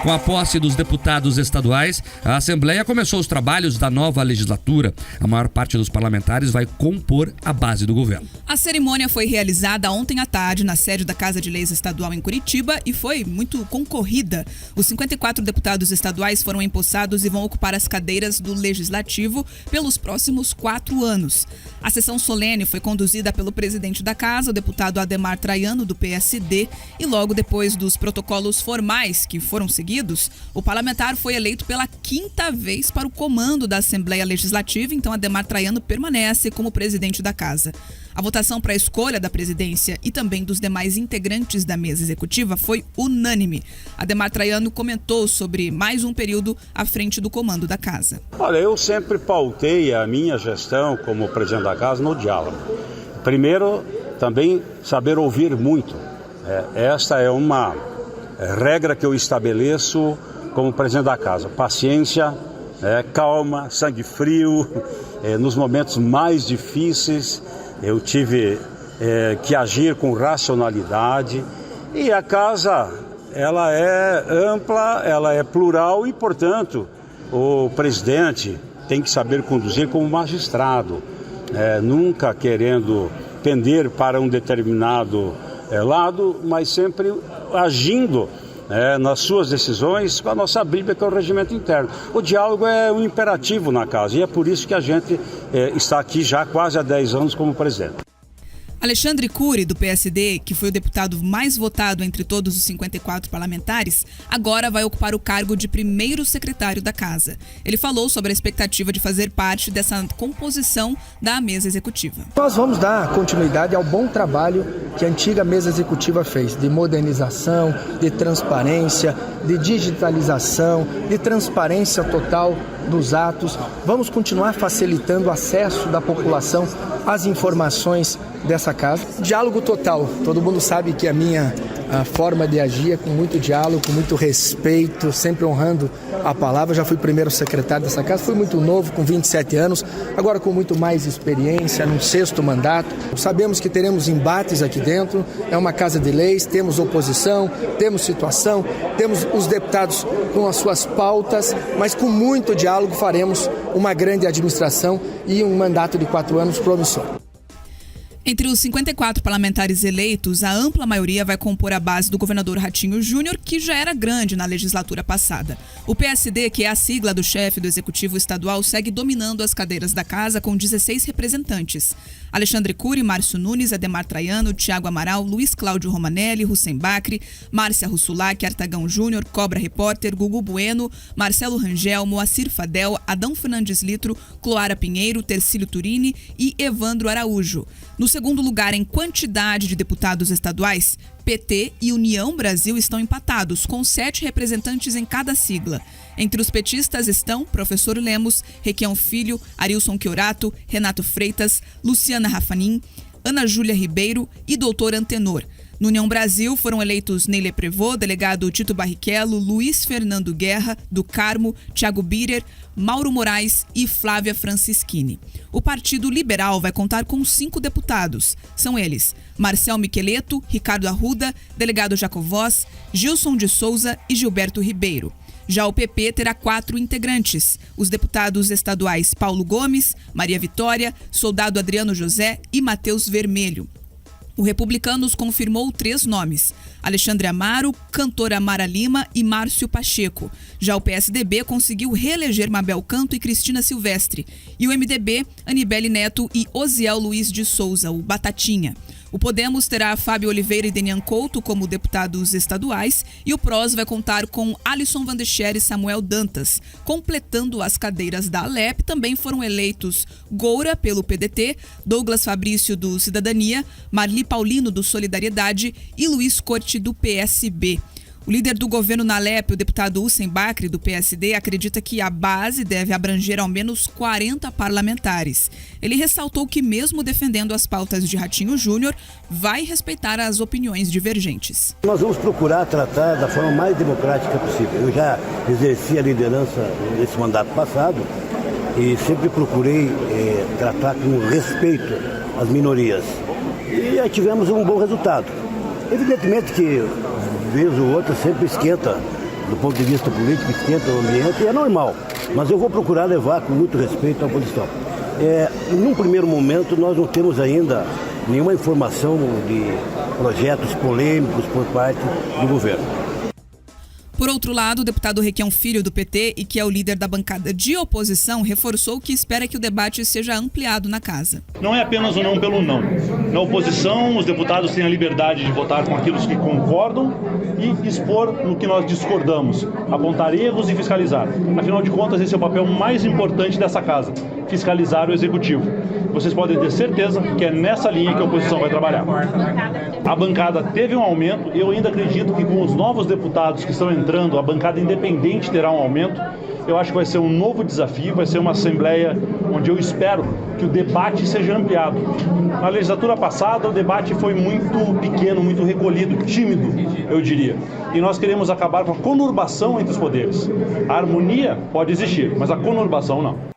Com a posse dos deputados estaduais, a Assembleia começou os trabalhos da nova legislatura. A maior parte dos parlamentares vai compor a base do governo. A cerimônia foi realizada ontem à tarde na sede da Casa de Leis Estadual em Curitiba e foi muito concorrida. Os 54 deputados estaduais foram empossados e vão ocupar as cadeiras do Legislativo pelos próximos 4 anos. A sessão solene foi conduzida pelo presidente da Casa, o deputado Ademar Traiano, do PSD, e logo depois dos protocolos formais que foram seguidos, o parlamentar foi eleito pela 5ª vez para o comando da Assembleia Legislativa, então Ademar Traiano permanece como presidente da Casa. A votação para a escolha da presidência e também dos demais integrantes da mesa executiva foi unânime. Ademar Traiano comentou sobre mais um período à frente do comando da Casa. Olha, eu sempre pautei a minha gestão como presidente da Casa no diálogo. Primeiro, também saber ouvir muito. Esta é uma regra que eu estabeleço como presidente da Casa. Paciência, calma, sangue frio. Nos momentos mais difíceis, eu tive que agir com racionalidade. E a Casa, ela é ampla, ela é plural e, portanto, o presidente tem que saber conduzir como magistrado, nunca querendo pender para um determinado lado, mas sempre agindo nas suas decisões com a nossa Bíblia, que é o regimento interno. O diálogo é um imperativo na Casa e é por isso que a gente está aqui já quase há 10 anos como presidente. Alexandre Cury, do PSD, que foi o deputado mais votado entre todos os 54 parlamentares, agora vai ocupar o cargo de primeiro secretário da Casa. Ele falou sobre a expectativa de fazer parte dessa composição da mesa executiva. Nós vamos dar continuidade ao bom trabalho que a antiga mesa executiva fez, de modernização, de transparência, de digitalização, de transparência total dos atos. Vamos continuar facilitando o acesso da população às informações dessa casa. Diálogo total. Todo mundo sabe que a minha forma de agir é com muito diálogo, com muito respeito, sempre honrando a palavra. Já fui primeiro secretário dessa casa, fui muito novo, com 27 anos, agora com muito mais experiência, num 6º mandato. Sabemos que teremos embates aqui dentro, é uma casa de leis, temos oposição, temos situação, temos os deputados com as suas pautas, mas com muito diálogo faremos uma grande administração e um mandato de 4 anos promissor. Entre os 54 parlamentares eleitos, a ampla maioria vai compor a base do governador Ratinho Júnior, que já era grande na legislatura passada. O PSD, que é a sigla do chefe do Executivo Estadual, segue dominando as cadeiras da Casa com 16 representantes. Alexandre Cury, Márcio Nunes, Ademar Traiano, Tiago Amaral, Luiz Cláudio Romanelli, Hussein Bacri, Márcia Russulac, Artagão Júnior, Cobra Repórter, Gugu Bueno, Marcelo Rangel, Moacir Fadel, Adão Fernandes Litro, Cloara Pinheiro, Tercílio Turini e Evandro Araújo. No segundo lugar em quantidade de deputados estaduais, PT e União Brasil estão empatados, com 7 representantes em cada sigla. Entre os petistas estão Professor Lemos, Requião Filho, Arilson Chiorato, Renato Freitas, Luciana Rafanin, Ana Júlia Ribeiro e Doutor Antenor. No União Brasil foram eleitos Neile Prevô, delegado Tito Barrichello, Luiz Fernando Guerra, do Carmo, Thiago Birer, Mauro Moraes e Flávia Francischini. O Partido Liberal vai contar com 5 deputados. São eles Marcel Micheleto, Ricardo Arruda, delegado Jacovós, Gilson de Souza e Gilberto Ribeiro. Já o PP terá 4 integrantes, os deputados estaduais Paulo Gomes, Maria Vitória, Soldado Adriano José e Matheus Vermelho. O Republicanos confirmou 3 nomes: Alexandre Amaro, cantora Mara Lima e Márcio Pacheco. Já o PSDB conseguiu reeleger Mabel Canto e Cristina Silvestre. E o MDB, Anibele Neto e Osiel Luiz de Souza, o Batatinha. O Podemos terá Fábio Oliveira e Denian Couto como deputados estaduais e o PROS vai contar com Alisson Vandecher e Samuel Dantas. Completando as cadeiras da Alep, também foram eleitos Goura, pelo PDT, Douglas Fabrício, do Cidadania, Marli Paulino, do Solidariedade e Luiz Corte, do PSB. O líder do governo na Alep, o deputado Hussein Bacri, do PSD, acredita que a base deve abranger ao menos 40 parlamentares. Ele ressaltou que, mesmo defendendo as pautas de Ratinho Júnior, vai respeitar as opiniões divergentes. Nós vamos procurar tratar da forma mais democrática possível. Eu já exerci a liderança nesse mandato passado e sempre procurei tratar com respeito as minorias. E aí tivemos um bom resultado. Evidentemente que vez ou outra sempre esquenta do ponto de vista político, esquenta o ambiente, e é normal. Mas eu vou procurar levar com muito respeito à oposição. Num primeiro momento, nós não temos ainda nenhuma informação de projetos polêmicos por parte do governo. Por outro lado, o deputado Requião Filho, do PT, e que é o líder da bancada de oposição, reforçou que espera que o debate seja ampliado na casa. Não é apenas o não pelo não. Na oposição, os deputados têm a liberdade de votar com aqueles que concordam e expor no que nós discordamos, apontar erros e fiscalizar. Afinal de contas, esse é o papel mais importante dessa casa, fiscalizar o executivo. Vocês podem ter certeza que é nessa linha que a oposição vai trabalhar. A bancada teve um aumento, eu ainda acredito que com os novos deputados que estão entrando, a bancada independente terá um aumento. Eu acho que vai ser um novo desafio, vai ser uma assembleia onde eu espero que o debate seja ampliado. Na legislatura passada, o debate foi muito pequeno, muito recolhido, tímido, eu diria. E nós queremos acabar com a conurbação entre os poderes. A harmonia pode existir, mas a conurbação não.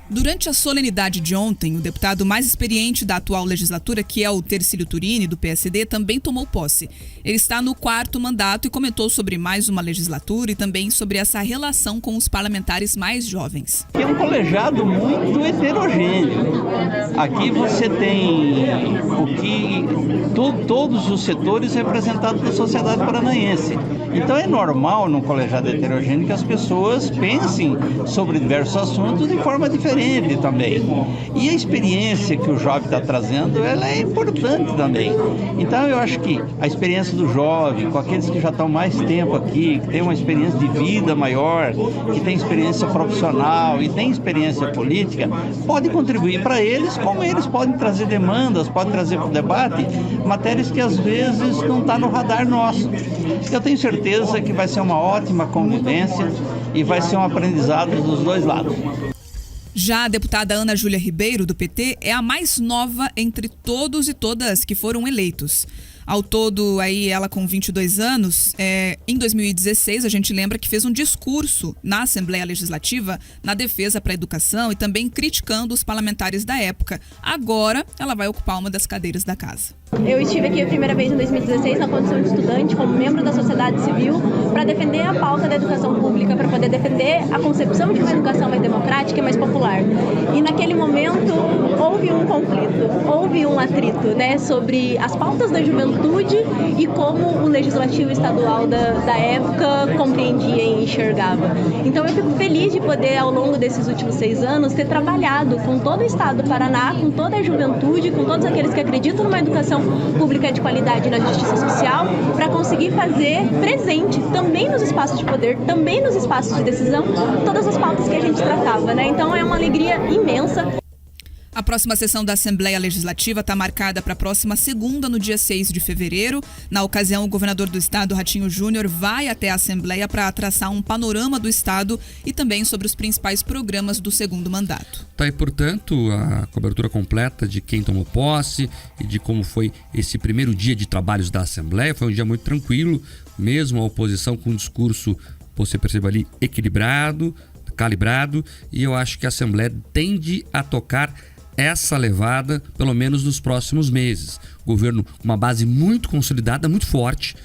Durante a solenidade de ontem, o deputado mais experiente da atual legislatura, que é o Tercílio Turini, do PSD, também tomou posse. Ele está no 4º mandato e comentou sobre mais uma legislatura e também sobre essa relação com os parlamentares mais jovens. É um colegiado muito heterogêneo. Aqui você tem todos os setores representados da sociedade paranaense. Então é normal num colegiado heterogêneo que as pessoas pensem sobre diversos assuntos de forma diferente também. E a experiência que o jovem está trazendo, ela é importante também. Então eu acho que a experiência do jovem, com aqueles que já estão mais tempo aqui, que tem uma experiência de vida maior, que tem experiência profissional e tem experiência política, pode contribuir para eles, como eles podem trazer demandas, podem trazer para o debate matérias que às vezes não estão no radar nosso. Eu tenho certeza que vai ser uma ótima convivência e vai ser um aprendizado dos dois lados. Já a deputada Ana Júlia Ribeiro, do PT, é a mais nova entre todos e todas que foram eleitos. Ao todo, aí ela com 22 anos, em 2016, a gente lembra que fez um discurso na Assembleia Legislativa na defesa para a educação e também criticando os parlamentares da época. Agora, ela vai ocupar uma das cadeiras da casa. Eu estive aqui a primeira vez em 2016 na condição de estudante, como membro da sociedade civil, para defender a pauta da educação pública, para poder defender a concepção de uma educação mais democrática e mais popular. E naquele momento houve um conflito, houve um atrito, sobre as pautas da juventude e como o legislativo estadual da época compreendia e enxergava. Então eu fico feliz de poder, ao longo desses últimos 6 anos, ter trabalhado com todo o estado do Paraná, com toda a juventude, com todos aqueles que acreditam numa educação pública de qualidade na justiça social, para conseguir fazer presente também nos espaços de poder, também nos espaços de decisão, todas as pautas que a gente tratava, Então é uma alegria imensa. A próxima sessão da Assembleia Legislativa está marcada para a próxima segunda, no dia 6 de fevereiro. Na ocasião, o governador do estado, Ratinho Júnior, vai até a Assembleia para traçar um panorama do estado e também sobre os principais programas do segundo mandato. Tá aí, portanto, a cobertura completa de quem tomou posse e de como foi esse primeiro dia de trabalhos da Assembleia. Foi um dia muito tranquilo, mesmo a oposição com um discurso, você percebe ali, equilibrado, calibrado, e eu acho que a Assembleia tende a tocar essa levada, pelo menos nos próximos meses. O governo com uma base muito consolidada, muito forte,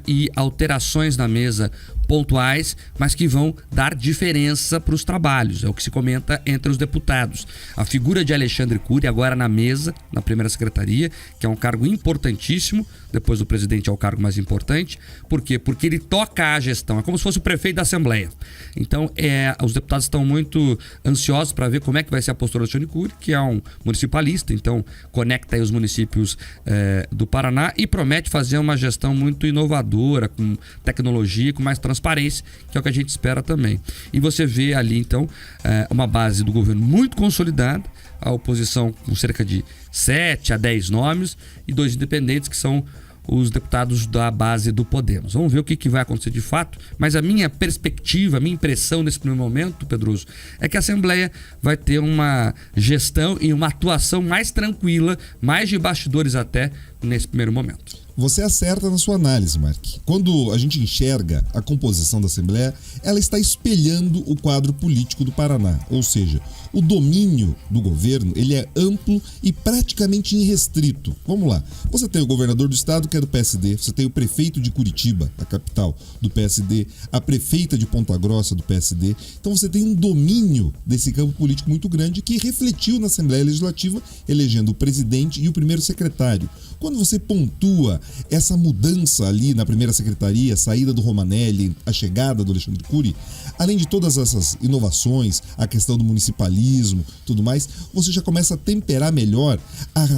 e alterações na mesa pontuais, mas que vão dar diferença para os trabalhos. É o que se comenta entre os deputados. A figura de Alexandre Cury agora na mesa, na primeira secretaria, que é um cargo importantíssimo, depois do presidente é o cargo mais importante. Por quê? Porque ele toca a gestão, é como se fosse o prefeito da Assembleia. Então, os deputados estão muito ansiosos para ver como é que vai ser a postura do Alexandre Cury, que é um municipalista, então conecta aí os municípios do Paraná e promete fazer uma gestão muito inovadora, com tecnologia, com mais transparência, que é o que a gente espera também. E você vê ali, então, uma base do governo muito consolidada, a oposição com cerca de 7 a 10 nomes e 2 independentes, que são os deputados da base do Podemos. Vamos ver o que vai acontecer de fato, mas a minha perspectiva, a minha impressão nesse primeiro momento, Pedroso, é que a Assembleia vai ter uma gestão e uma atuação mais tranquila, mais de bastidores até, nesse primeiro momento. Você acerta na sua análise, Mark. Quando a gente enxerga a composição da Assembleia, ela está espelhando o quadro político do Paraná. Ou seja, o domínio do governo ele é amplo e praticamente irrestrito. Vamos lá. Você tem o governador do estado, que é do PSD. Você tem o prefeito de Curitiba, a capital, do PSD. A prefeita de Ponta Grossa, do PSD. Então você tem um domínio desse campo político muito grande que refletiu na Assembleia Legislativa, elegendo o presidente e o primeiro secretário. Quando você pontua essa mudança ali na primeira secretaria, a saída do Romanelli, a chegada do Alexandre Cury, além de todas essas inovações, a questão do municipalismo, tudo mais, você já começa a temperar melhor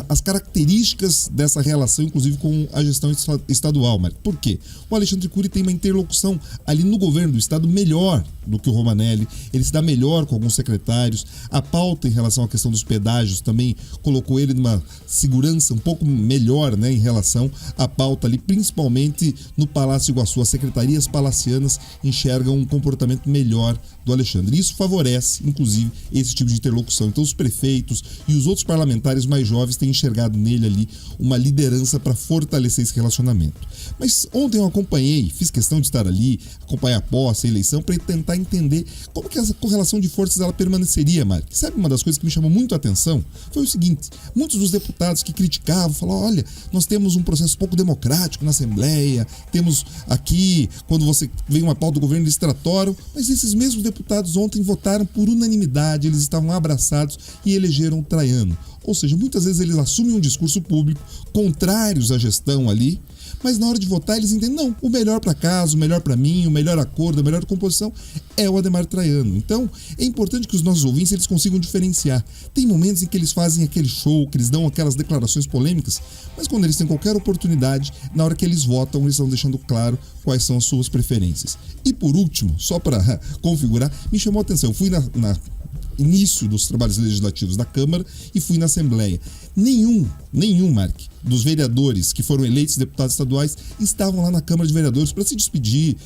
as características dessa relação, inclusive com a gestão estadual. Mas por quê? O Alexandre Cury tem uma interlocução ali no governo do estado melhor do que o Romanelli, ele se dá melhor com alguns secretários, a pauta em relação à questão dos pedágios também colocou ele numa segurança um pouco melhor, né, em relação à pauta ali, principalmente no Palácio Iguaçu. As secretarias palacianas enxergam um comportamento melhor do Alexandre. Isso favorece, inclusive, esse tipo de interlocução. Então os prefeitos e os outros parlamentares mais jovens têm enxergado nele ali uma liderança para fortalecer esse relacionamento. Mas ontem eu acompanhei, fiz questão de estar ali, acompanhar a posse, a eleição, para tentar entender como que essa correlação de forças ela permaneceria, Mark. Sabe uma das coisas que me chamou muito a atenção? Foi o seguinte, muitos dos deputados que criticavam, falaram, olha, nós temos um processo pouco democrático na Assembleia, temos aqui, quando você vem uma pauta do governo, eles tratoram, mas esses mesmos deputados ontem votaram por unanimidade, eles estavam abraçados e elegeram o Traiano. Ou seja, muitas vezes eles assumem um discurso público contrários à gestão ali, mas na hora de votar eles entendem, não, o melhor para casa, o melhor para mim, o melhor acordo, a melhor composição é o Adhemar Traiano. Então, é importante que os nossos ouvintes eles consigam diferenciar. Tem momentos em que eles fazem aquele show, que eles dão aquelas declarações polêmicas, mas quando eles têm qualquer oportunidade, na hora que eles votam, eles estão deixando claro quais são as suas preferências. E por último, só para configurar, me chamou a atenção, eu fui na início dos trabalhos legislativos da Câmara e fui na Assembleia. Nenhum, Mark, dos vereadores que foram eleitos deputados estaduais estavam lá na Câmara de Vereadores para se despedir,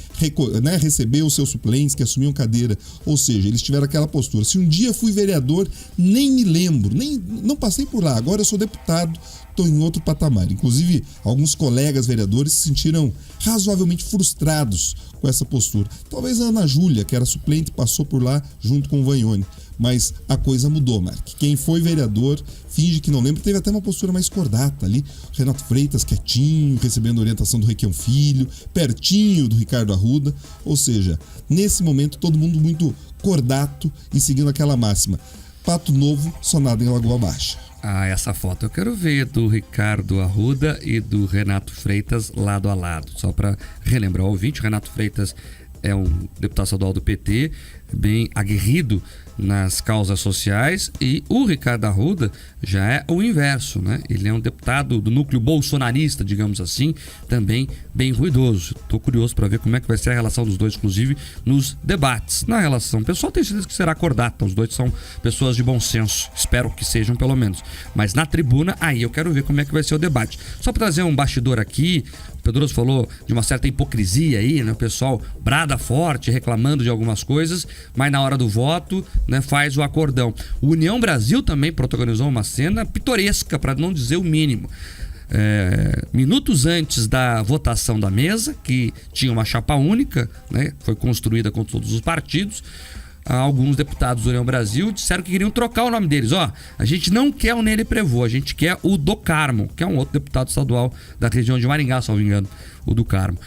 receber os seus suplentes que assumiam cadeira. Ou seja, eles tiveram aquela postura. Se um dia fui vereador, nem me lembro, não passei por lá. Agora eu sou deputado, estou em outro patamar. Inclusive, alguns colegas vereadores se sentiram razoavelmente frustrados com essa postura. Talvez a Ana Júlia, que era suplente, passou por lá junto com o Vagnoni. Mas a coisa mudou, Mark. Quem foi vereador finge que não lembra. Teve até uma postura mais cordata ali. Renato Freitas quietinho, recebendo orientação do Requião Filho, pertinho do Ricardo Arruda. Ou seja, nesse momento todo mundo muito cordato e seguindo aquela máxima. Pato novo, só nada em Lagoa Baixa. Ah, essa foto eu quero ver do Ricardo Arruda e do Renato Freitas lado a lado. Só para relembrar o ouvinte, o Renato Freitas é um deputado estadual do PT, bem aguerrido nas causas sociais, e o Ricardo Arruda já é o inverso, né? Ele é um deputado do núcleo bolsonarista, digamos assim, também bem ruidoso. Estou curioso para ver como é que vai ser a relação dos dois, inclusive nos debates. Na relação pessoal, tenho certeza que será acordata. Os dois são pessoas de bom senso, espero que sejam pelo menos. Mas na tribuna, aí eu quero ver como é que vai ser o debate. Só para trazer um bastidor aqui, o Pedroso falou de uma certa hipocrisia aí, né? O pessoal brada forte, reclamando de algumas coisas, mas na hora do voto, né, faz o acordão. O União Brasil também protagonizou uma cena pitoresca, para não dizer o mínimo. Minutos antes da votação da mesa, que tinha uma chapa única, né, foi construída com todos os partidos, alguns deputados do União Brasil disseram que queriam trocar o nome deles. A gente não quer o Nele Prevô, a gente quer o do Carmo, que é um outro deputado estadual da região de Maringá, se não me engano, o do Carmo.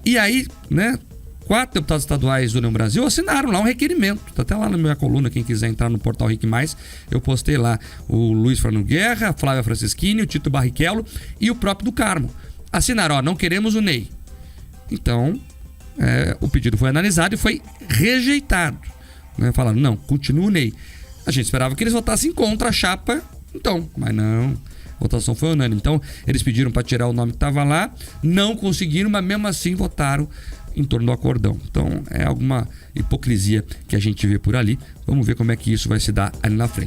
E aí, né, 4 deputados estaduais do União Brasil assinaram lá um requerimento. Tá até lá na minha coluna, quem quiser entrar no portal Rick Mais, eu postei lá o Luiz Fernando Guerra, a Flávia Franceschini, o Tito Barrichello e o próprio do Carmo. Assinaram, não queremos o Ney. Então, o pedido foi analisado e foi rejeitado, né? Falaram, não, continua o Ney. A gente esperava que eles votassem contra a chapa, então, mas não. A votação foi unânime. Então, eles pediram para tirar o nome que estava lá, não conseguiram, mas mesmo assim votaram em torno do acordão. Então, é alguma hipocrisia que a gente vê por ali. Vamos ver como é que isso vai se dar ali na frente.